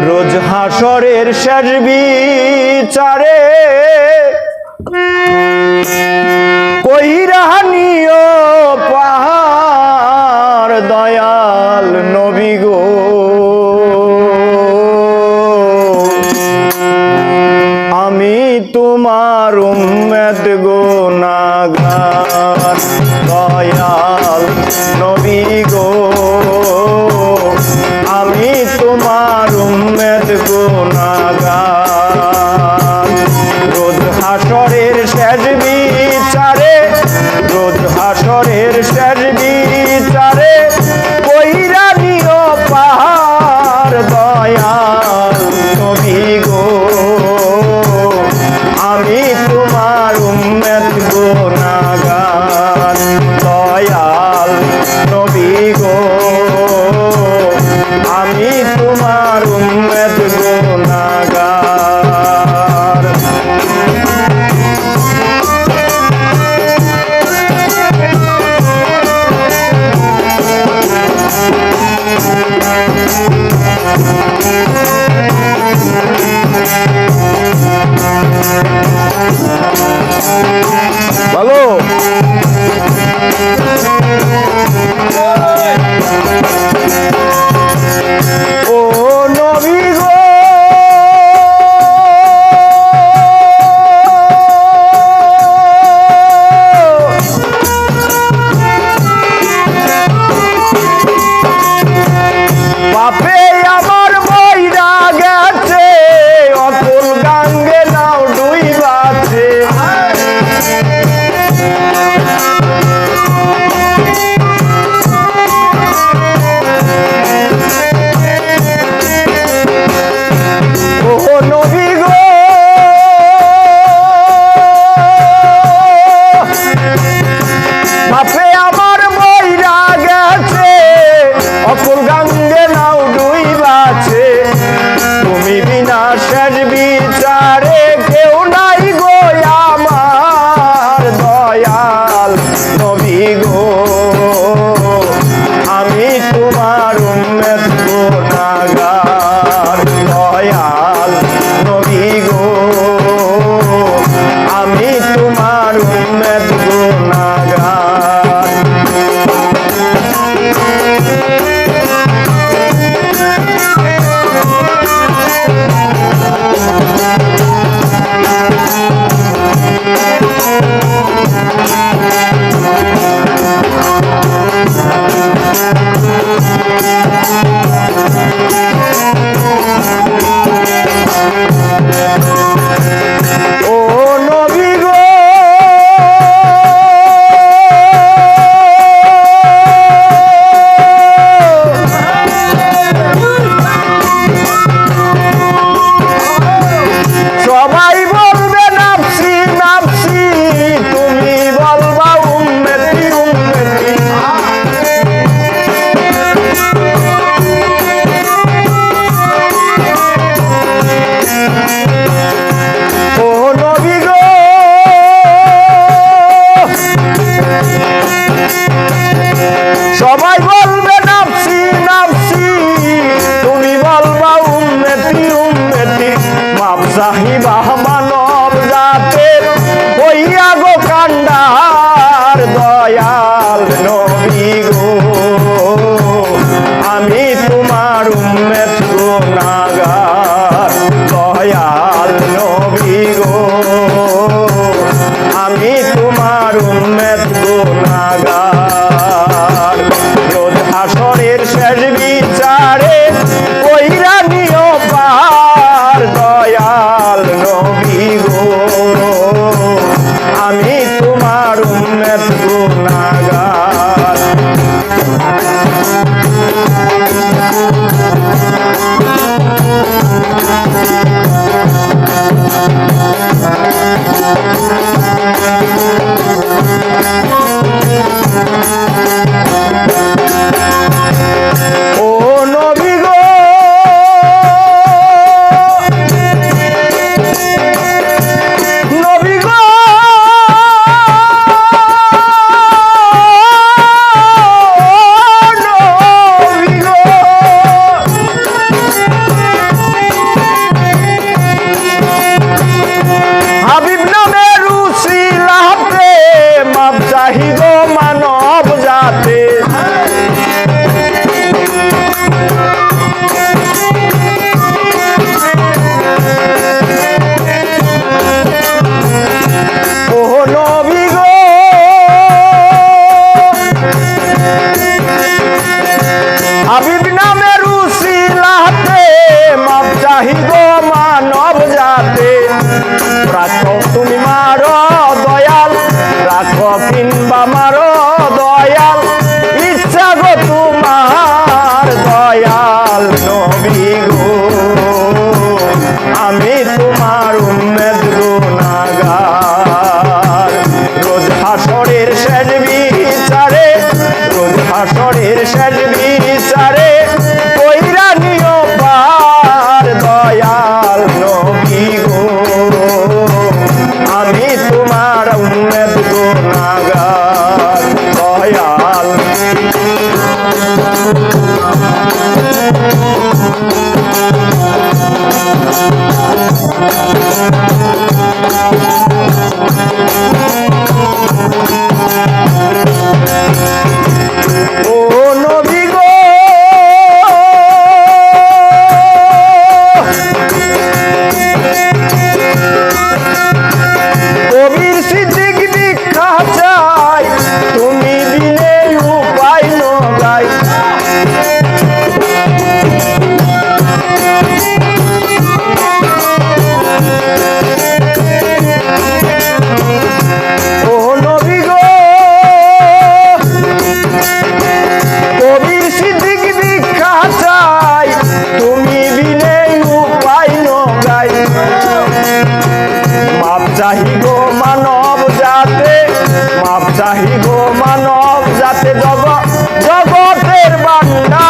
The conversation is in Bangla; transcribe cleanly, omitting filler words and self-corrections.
রোজ হাসরের শেষ বিচারে কইরা নিও পাহাড় দয়াল নবী গো। আমি তোমার উম্মত গুনাহগার দয়াল নবী গো। আমি তোমার উম্মত গুনাহগার। রোজ হাসরের শেষ বিচারে, রোজ হাসরের শেষ বিচারে কইরা নিও পাহাড় দয়াল নবী গো। আমি তোমার উম্মত গুনাহগার দয়াল নবী গো। আমি তোমার উম্মত গুনাহগার। ভালো ও নবী গো। পাপে আমার বইরা গেছে, অকুল গাঙ্গে নাও ডুইবাছে। ও নবী গো, পাপে আমার বইরা গেছে, অকুল গাঙ্গে নাও ডুইবাছে। তুমি বিনা শেষ বিচারে কেউ নাই গো আমার দয়াল নবী গো। আমি তোমার উম্মত গুনাহগার দয়াল নবী গো। আমি তোমার উম্মত গুনাহগার। ও নবী গো, সবাই বলবে নাফসি নাফসি, তুমি বলবা উম্মতি উম্মতি। ও নবী গো, সবাই বলবে নাফসি নাফসি, তুমি বলবা উম্মতি উম্মতি। মাপ চাহিবা মানব জাতের হইয়া গো কান্ডার দয়াল নবী গো। আমি তোমার উম্মত গুনাহগার দয়াল নবী গো। আমি তোমার উম্মত গুনাহগার। রোজ হাসরের শেষ বিচারে কইরা নিও পাহাড় দয়াল নবী গো। আমি তোমার উম্মত গুনাহগার। ও নবী গো, নবী গো, শেষ বিচারে কইরা নিও পার দয়াল নবী গো আমি তোমার উম্মত গুনাহগার দয়াল ও নবী গো কবির সিদ্দিক ভিক্ষা চাই তুমি বিনে উপায় নগাই ও নবী গো কবির সিদ্দিক ভিক্ষা চাই তুমি বিনে উপায় নগাই মাপ চাহি গো মানব জাতে মাপ চাহি গো মানব জাতে জগতের বান্ডা